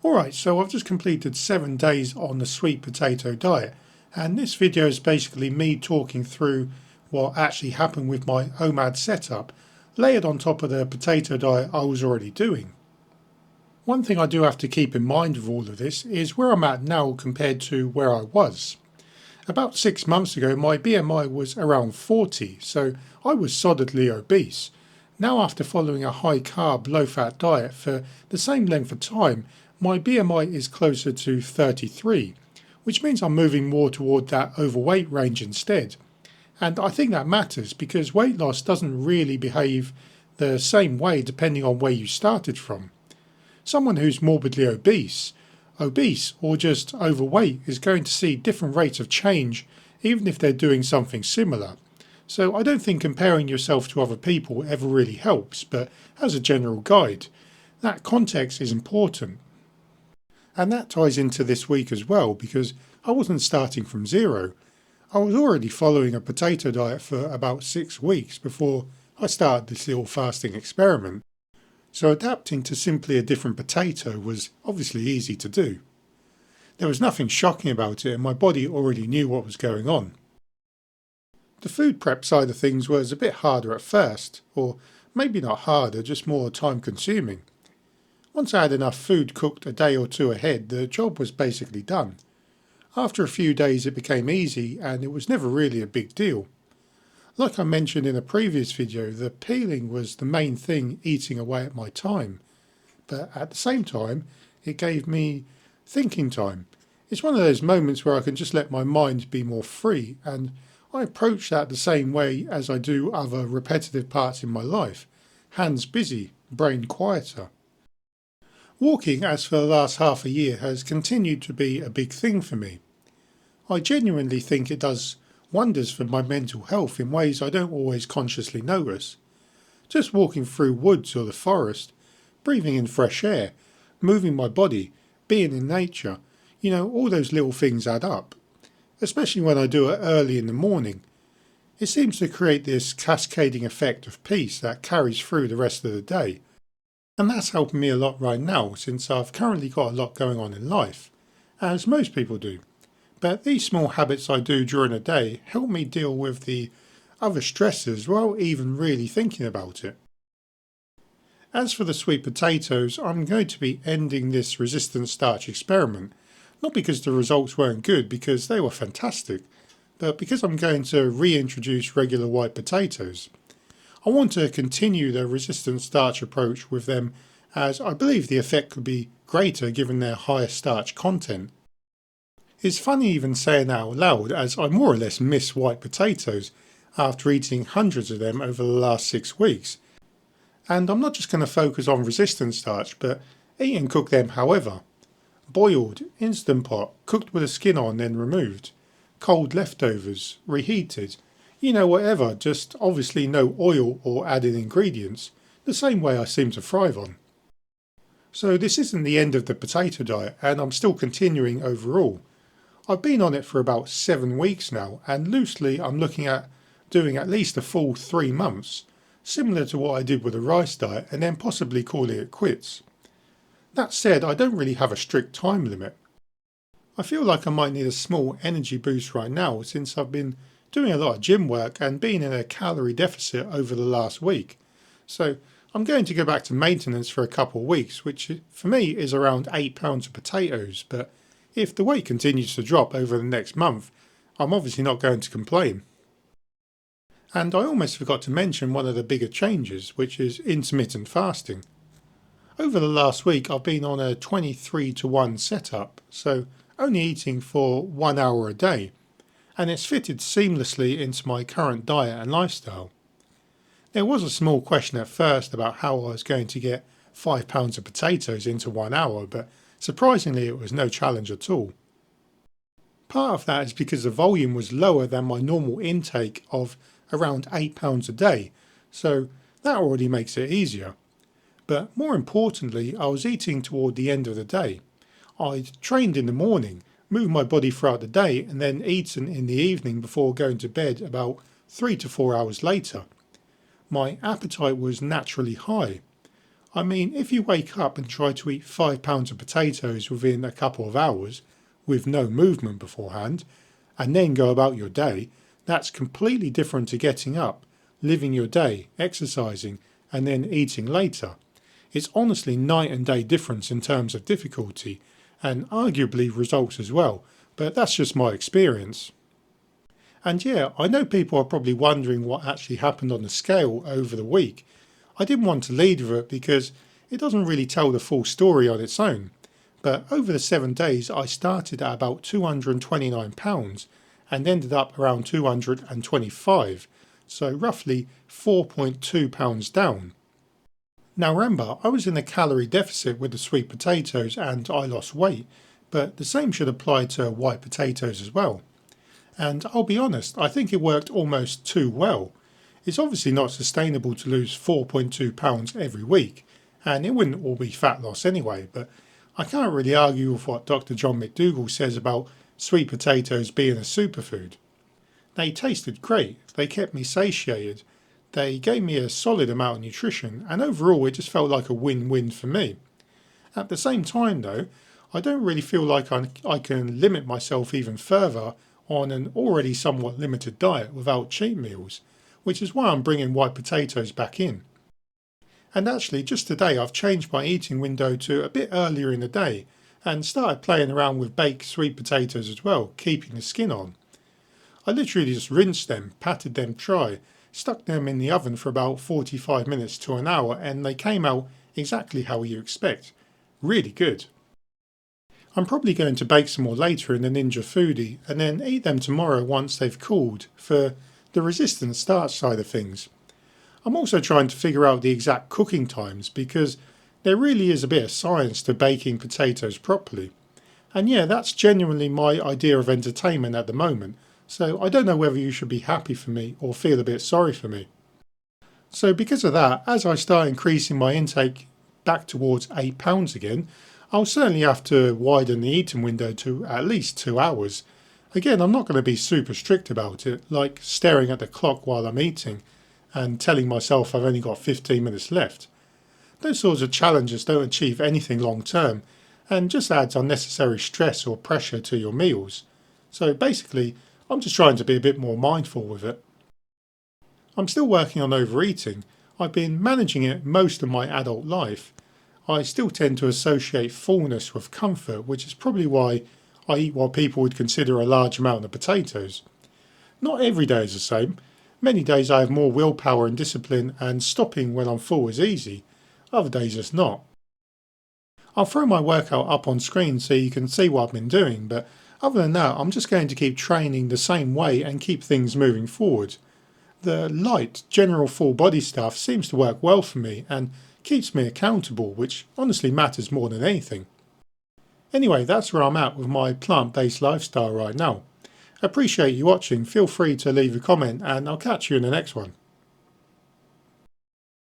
Alright, so I've just completed 7 days on the sweet potato diet, and this video is basically me talking through what actually happened with my OMAD setup, layered on top of the potato diet I was already doing. One thing I do have to keep in mind with all of this is where I'm at now compared to where I was. About 6 months ago my BMI was around 40, so I was solidly obese. Now, after following a high carb, low fat diet for the same length of time, my BMI is closer to 33, which means I'm moving more toward that overweight range instead. And I think that matters because weight loss doesn't really behave the same way depending on where you started from. Someone who's morbidly obese or just overweight is going to see different rates of change even if they're doing something similar. So I don't think comparing yourself to other people ever really helps, but as a general guide, that context is important. And that ties into this week as well, because I wasn't starting from zero. I was already following a potato diet for about 6 weeks before I started this little fasting experiment. So adapting to simply a different potato was obviously easy to do. There was nothing shocking about it and my body already knew what was going on. The food prep side of things was a bit harder at first, or maybe not harder, just more time consuming. Once I had enough food cooked a day or two ahead, the job was basically done. After a few days it became easy and it was never really a big deal. Like I mentioned in a previous video, the peeling was the main thing eating away at my time, but at the same time it gave me thinking time. It's one of those moments where I can just let my mind be more free, and I approach that the same way as I do other repetitive parts in my life. Hands busy, brain quieter. Walking, as for the last half a year, has continued to be a big thing for me. I genuinely think it does wonders for my mental health in ways I don't always consciously notice. Just walking through woods or the forest, breathing in fresh air, moving my body, being in nature, all those little things add up. Especially when I do it early in the morning. It seems to create this cascading effect of peace that carries through the rest of the day. And that's helping me a lot right now, since I've currently got a lot going on in life, as most people do. But these small habits I do during the day help me deal with the other stresses without even really thinking about it. As for the sweet potatoes, I'm going to be ending this resistant starch experiment, not because the results weren't good, because they were fantastic, but because I'm going to reintroduce regular white potatoes. I want to continue the resistant starch approach with them, as I believe the effect could be greater given their higher starch content. It's funny even saying that out loud, as I more or less miss white potatoes after eating hundreds of them over the last 6 weeks. And I'm not just going to focus on resistant starch, but eat and cook them however. Boiled, instant pot, cooked with the skin on then removed, cold leftovers, reheated, whatever, just obviously no oil or added ingredients, the same way I seem to thrive on. So this isn't the end of the potato diet, and I'm still continuing overall. I've been on it for about 7 weeks now, and loosely I'm looking at doing at least a full 3 months, similar to what I did with the rice diet, and then possibly calling it quits. That said, I don't really have a strict time limit. I feel like I might need a small energy boost right now, since I've been doing a lot of gym work and been in a calorie deficit over the last week. So I'm going to go back to maintenance for a couple of weeks, which for me is around 8 pounds of potatoes, but if the weight continues to drop over the next month, I'm obviously not going to complain. And I almost forgot to mention one of the bigger changes, which is intermittent fasting. Over the last week I've been on a 23-to-1 setup, so only eating for 1 hour a day, and it's fitted seamlessly into my current diet and lifestyle. There was a small question at first about how I was going to get 5 pounds of potatoes into 1 hour, but surprisingly it was no challenge at all. Part of that is because the volume was lower than my normal intake of around 8 pounds a day, so that already makes it easier. But more importantly, I was eating toward the end of the day. I'd trained in the morning, moved my body throughout the day, and then eaten in the evening before going to bed about 3 to 4 hours later. My appetite was naturally high. I mean, if you wake up and try to eat 5 pounds of potatoes within a couple of hours, with no movement beforehand, and then go about your day, that's completely different to getting up, living your day, exercising, and then eating later. It's honestly night and day difference in terms of difficulty, and arguably results as well, but that's just my experience. And yeah, I know people are probably wondering what actually happened on the scale over the week. I didn't want to lead with it because it doesn't really tell the full story on its own. But over the 7 days, I started at about £229 and ended up around 225, so roughly £4.2 down. Now remember, I was in a calorie deficit with the sweet potatoes and I lost weight, but the same should apply to white potatoes as well. And I'll be honest, I think it worked almost too well. It's obviously not sustainable to lose £4.2 every week, and it wouldn't all be fat loss anyway, but I can't really argue with what Dr. John McDougall says about sweet potatoes being a superfood. They tasted great, they kept me satiated, they gave me a solid amount of nutrition, and overall it just felt like a win-win for me. At the same time though, I don't really feel like I can limit myself even further on an already somewhat limited diet without cheat meals, which is why I'm bringing white potatoes back in. And actually, just today I've changed my eating window to a bit earlier in the day and started playing around with baked sweet potatoes as well, keeping the skin on. I literally just rinsed them, patted them dry, stuck them in the oven for about 45 minutes to an hour, and they came out exactly how you expect. Really good. I'm probably going to bake some more later in the Ninja Foodie and then eat them tomorrow once they've cooled for the resistant starch side of things. I'm also trying to figure out the exact cooking times because there really is a bit of science to baking potatoes properly. And yeah, that's genuinely my idea of entertainment at the moment, so I don't know whether you should be happy for me or feel a bit sorry for me. So because of that, as I start increasing my intake back towards £8 again, I'll certainly have to widen the eating window to at least 2 hours. Again, I'm not going to be super strict about it, like staring at the clock while I'm eating and telling myself I've only got 15 minutes left. Those sorts of challenges don't achieve anything long term and just adds unnecessary stress or pressure to your meals. So basically, I'm just trying to be a bit more mindful with it. I'm still working on overeating. I've been managing it most of my adult life. I still tend to associate fullness with comfort, which is probably why I eat what people would consider a large amount of potatoes. Not every day is the same. Many days I have more willpower and discipline, and stopping when I'm full is easy. Other days it's not. I'll throw my workout up on screen so you can see what I've been doing, but other than that I'm just going to keep training the same way and keep things moving forward. The light, general full body stuff seems to work well for me and keeps me accountable, which honestly matters more than anything. Anyway, that's where I'm at with my plant-based lifestyle right now. Appreciate you watching, feel free to leave a comment and I'll catch you in the next one.